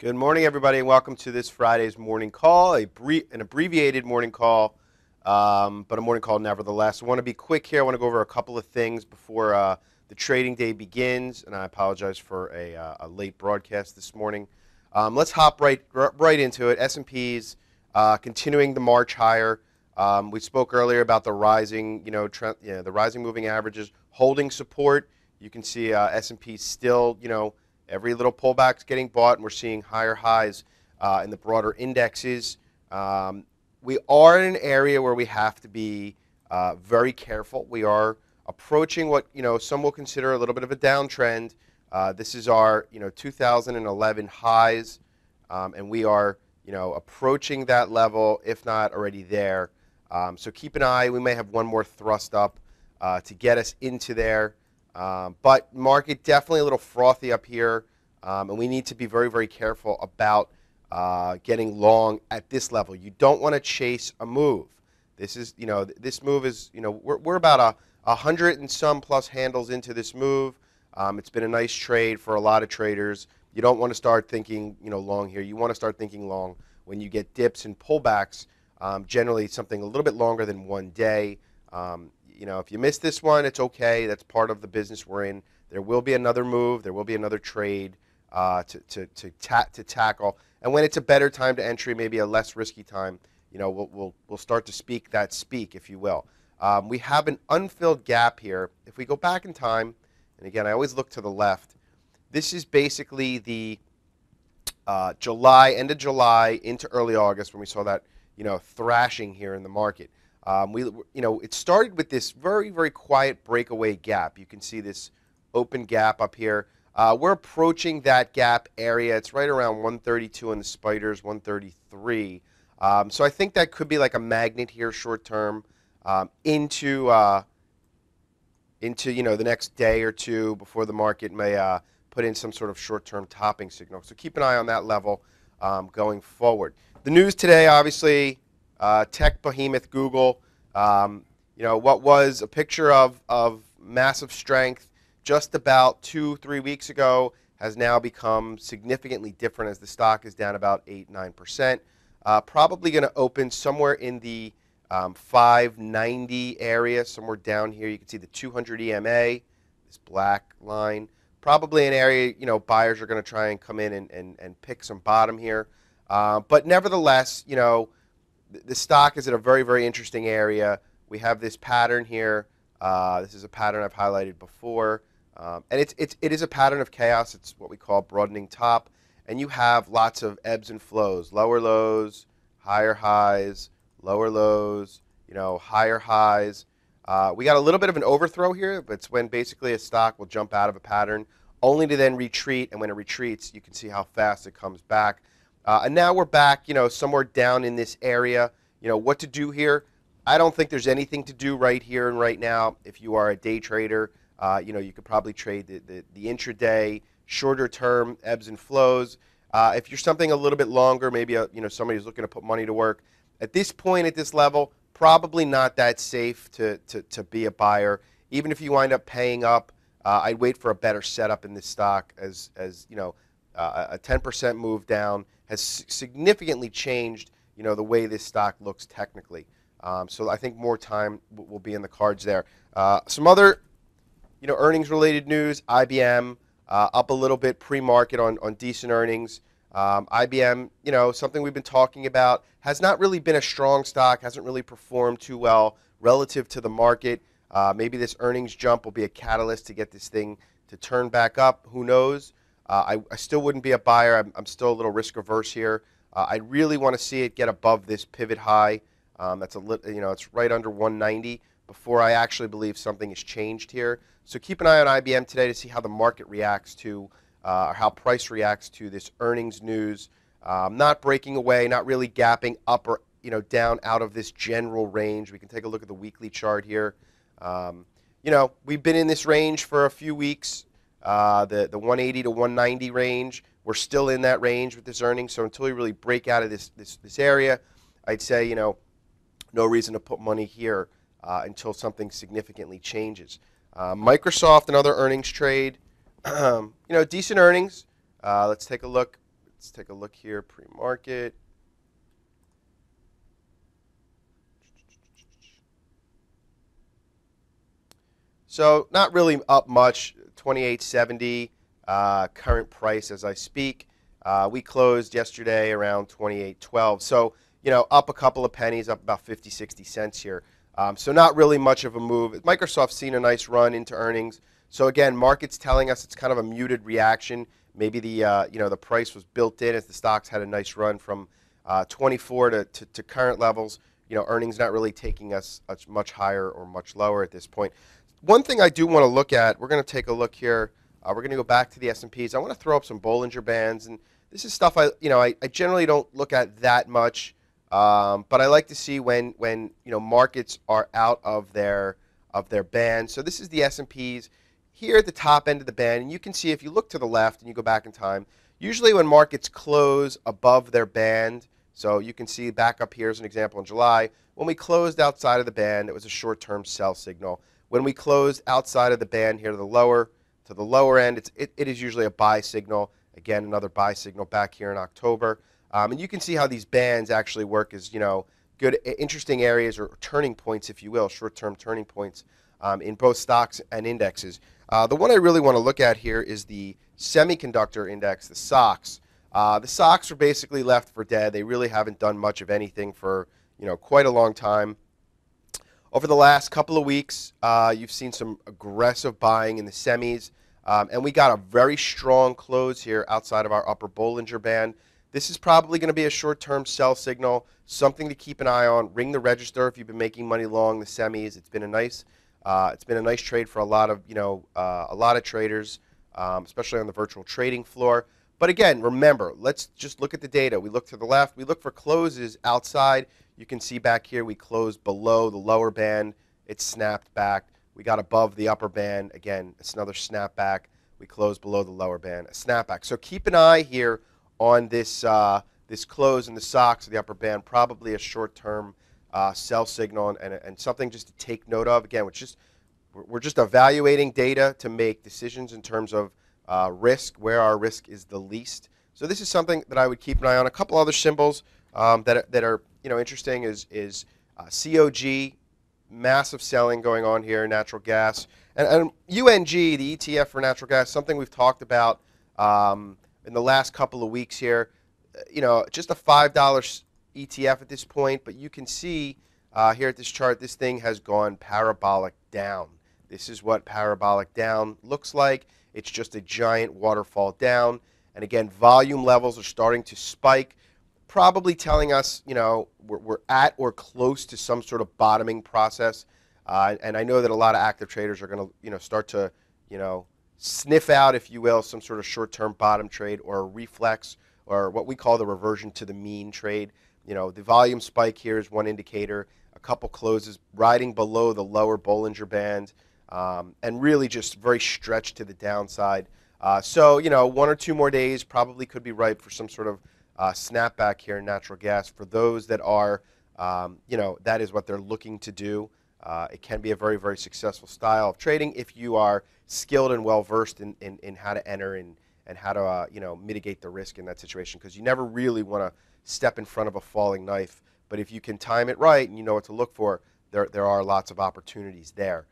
Good morning, everybody, and welcome to this Friday's morning call, an abbreviated morning call, but a morning call nevertheless. I want to be quick here. I want to go over a couple of things before the trading day begins, and I apologize for a late broadcast this morning. Let's hop right into it. S&P's continuing the march higher. We spoke earlier about the rising, the rising moving averages holding support. You can see S&P still, every little pullback's getting bought, and we're seeing higher highs in the broader indexes. We are in an area where we have to be very careful. We are approaching what some will consider a little bit of a downtrend. This is our 2011 highs, and we are approaching that level, if not already there. So keep an eye. We may have one more thrust up to get us into there. But market definitely a little frothy up here, and we need to be very, very careful about getting long at this level. You don't want to chase a move. This is, this move is, we're about 100 and some plus handles into this move. It's been a nice trade for a lot of traders. You don't want to start thinking, long here. You want to start thinking long when you get dips and pullbacks. Generally, something a little bit longer than one day. If you miss this one, it's okay. That's part of the business we're in. There will be another move. There will be another trade to tackle. And when it's a better time to entry, maybe a less risky time, we'll start to speak that speak, if you will. We have an unfilled gap here. If we go back in time, and again, I always look to the left. This is basically the end of July into early August when we saw that thrashing here in the market. It started with this very, very quiet breakaway gap. You can see this open gap up here. We're approaching that gap area. It's right around 132 on the spiders, 133. So I think that could be like a magnet here short term into the next day or two before the market may put in some sort of short-term topping signal. So keep an eye on that level going forward. The news today, obviously, tech behemoth Google, what was a picture of massive strength just about 2-3 weeks ago has now become significantly different as the stock is down about 8-9%. Probably going to open somewhere in the 590 area, somewhere down here. You can see the 200 EMA, this black line. Probably an area, buyers are going to try and come in and pick some bottom here. But nevertheless, the stock is at a very, very interesting area. We have this pattern here. This is a pattern I've highlighted before. And it is a pattern of chaos. It's what we call broadening top. And you have lots of ebbs and flows, lower lows, higher highs, lower lows, higher highs. We got a little bit of an overthrow here, but it's when basically a stock will jump out of a pattern only to then retreat. And when it retreats, you can see how fast it comes back. And now we're back, somewhere down in this area. What to do here? I don't think there's anything to do right here and right now. If you are a day trader, you could probably trade the intraday, shorter term ebbs and flows. If you're something a little bit longer, maybe somebody who's looking to put money to work, at this point, at this level, probably not that safe to be a buyer. Even if you wind up paying up, I'd wait for a better setup in this stock as a 10% move down has significantly changed, the way this stock looks technically. So I think more time will be in the cards there. Some other, earnings-related news. IBM up a little bit pre-market on decent earnings. IBM, something we've been talking about, has not really been a strong stock, hasn't really performed too well relative to the market. Maybe this earnings jump will be a catalyst to get this thing to turn back up. Who knows? I still wouldn't be a buyer. I'm still a little risk averse here. I really want to see it get above this pivot high. That's it's right under 190 before I actually believe something has changed here. So keep an eye on IBM today to see how the market reacts to, or how price reacts to this earnings news. Not breaking away, not really gapping up or down out of this general range. We can take a look at the weekly chart here. We've been in this range for a few weeks. The 180 to 190 range. We're still in that range with this earnings. So until we really break out of this area, I'd say no reason to put money here until something significantly changes. Microsoft, another earnings trade. Decent earnings. Let's take a look. Let's take a look here, pre-market. So not really up much, 28.70 current price as I speak. We closed yesterday around 28.12. So, up a couple of pennies, up about 50, 60 cents here. So not really much of a move. Microsoft's seen a nice run into earnings. So again, market's telling us it's kind of a muted reaction. Maybe the price was built in as the stocks had a nice run from 24 to current levels. Earnings not really taking us much higher or much lower at this point. One thing I do want to look at, we're going to take a look here. We're going to go back to the S&Ps. I want to throw up some Bollinger Bands, and this is stuff I generally don't look at that much, but I like to see when markets are out of their band. So this is the S&Ps here at the top end of the band, and you can see if you look to the left and you go back in time, usually when markets close above their band, so you can see back up here as an example in July, when we closed outside of the band, it was a short-term sell signal. When we closed outside of the band here to the lower end, it is usually a buy signal. Again, another buy signal back here in October. And you can see how these bands actually work as, good, interesting areas or turning points, if you will, short-term turning points in both stocks and indexes. The one I really want to look at here is the semiconductor index, the SOX. The SOX are basically left for dead. They really haven't done much of anything for, quite a long time. Over the last couple of weeks, you've seen some aggressive buying in the semis, and we got a very strong close here outside of our upper Bollinger Band. This is probably going to be a short-term sell signal, something to keep an eye on. Ring the register if you've been making money long the semis. It's been a nice trade for a lot of traders, especially on the virtual trading floor. But again, remember, let's just look at the data. We look to the left. We look for closes outside. You can see back here we closed below the lower band. It snapped back. We got above the upper band. Again, it's another snapback. We closed below the lower band, a snapback. So keep an eye here on this this close in the SOX of the upper band, probably a short-term sell signal and something just to take note of. Again, we're just evaluating data to make decisions in terms of risk, where our risk is the least. So this is something that I would keep an eye on. A couple other symbols that are interesting is COG, massive selling going on here, natural gas, and UNG, the ETF for natural gas, something we've talked about in the last couple of weeks here. Just a $5 ETF at this point, but you can see here at this chart, this thing has gone parabolic down. This is what parabolic down looks like. It's just a giant waterfall down, and again, volume levels are starting to spike, probably telling us, we're at or close to some sort of bottoming process. And I know that a lot of active traders are going to, start to, sniff out, if you will, some sort of short-term bottom trade or a reflex or what we call the reversion to the mean trade. The volume spike here is one indicator. A couple closes riding below the lower Bollinger Band, and really just very stretched to the downside. So, 1 or 2 more days probably could be ripe for some sort of snapback here in natural gas. For those that are, that is what they're looking to do. It can be a very, very successful style of trading if you are skilled and well-versed in how to enter and how to, mitigate the risk in that situation, because you never really want to step in front of a falling knife. But if you can time it right and you know what to look for, there are lots of opportunities there.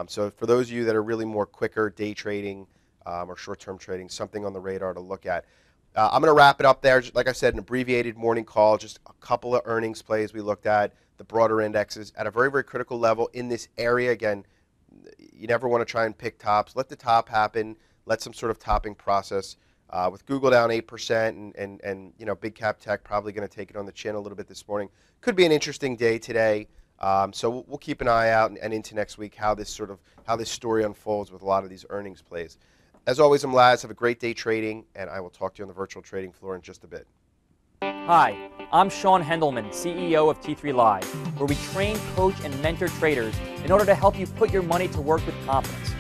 So for those of you that are really more quicker day trading or short-term trading, something on the radar to look at. I'm going to wrap it up there. Like I said, an abbreviated morning call, just a couple of earnings plays we looked at, the broader indexes at a very, very critical level in this area. Again, you never want to try and pick tops. Let the top happen. Let some sort of topping process. With Google down 8% and big cap tech probably going to take it on the chin a little bit this morning. Could be an interesting day today. So we'll keep an eye out and into next week how this story unfolds with a lot of these earnings plays. As always, I'm Laz. Have a great day trading, and I will talk to you on the virtual trading floor in just a bit. Hi, I'm Sean Hendelman, CEO of T3 Live, where we train, coach, and mentor traders in order to help you put your money to work with confidence.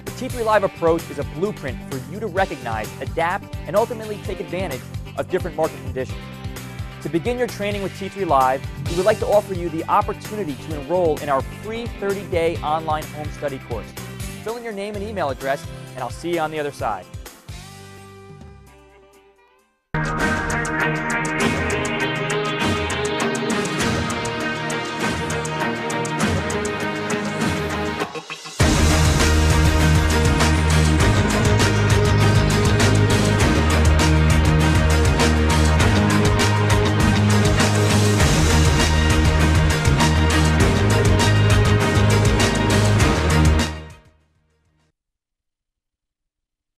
The T3 Live approach is a blueprint for you to recognize, adapt, and ultimately take advantage of different market conditions. To begin your training with T3 Live, we would like to offer you the opportunity to enroll in our free 30-day online home study course. Fill in your name and email address, and I'll see you on the other side.